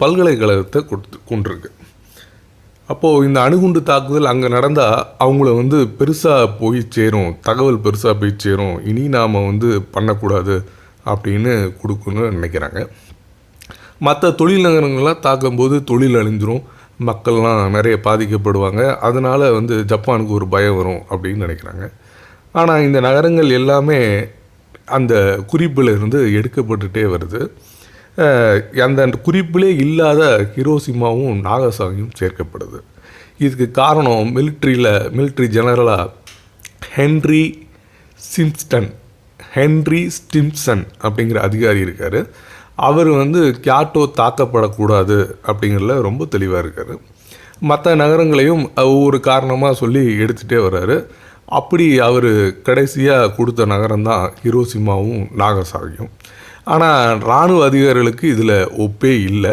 பல்கலைக்கழகத்தை கொண்டிருக்கு. அப்போது இந்த அணுகுண்டு தாக்குதல் அங்கே நடந்தால் அவங்கள பெருசாக போய் சேரும், தகவல் பெருசாக போய் சேரும், இனி நாம் பண்ணக்கூடாது அப்படின்னு கொடுக்கணும்னு நினைக்கிறாங்க. மற்ற தொழில் நகரங்கள்லாம் தாக்கும்போது தொழில் அழிஞ்சிரும், மக்கள்லாம் நிறைய பாதிக்கப்படுவாங்க, அதனால் ஜப்பானுக்கு ஒரு பயம் வரும் அப்படின்னு நினைக்கிறாங்க. ஆனால் இந்த நகரங்கள் எல்லாமே அந்த குறிப்பில் இருந்து எடுக்கப்பட்டுகிட்டே வருது. அந்த குறிப்பிலே இல்லாத ஹிரோஷிமாவும் நாகசாகியும் சேர்க்கப்படுது. இதுக்கு காரணம் மிலிட்ரி ஜெனரலாக ஹென்ரி ஸ்டிம்சன் அப்படிங்கிற அதிகாரி இருக்கார். அவர் கியோட்டோ தாக்கப்படக்கூடாது அப்படிங்கிறதுல ரொம்ப தெளிவாக இருக்கார். மற்ற நகரங்களையும் ஒவ்வொரு காரணமாக சொல்லி எடுத்துகிட்டே வர்றாரு. அப்படி அவர் கடைசியாக கொடுத்த நகரம்தான் ஹிரோஷிமாவும் நாகசாகியும். ஆனால் இராணுவ அதிகாரிகளுக்கு இதில் ஒப்பே இல்லை.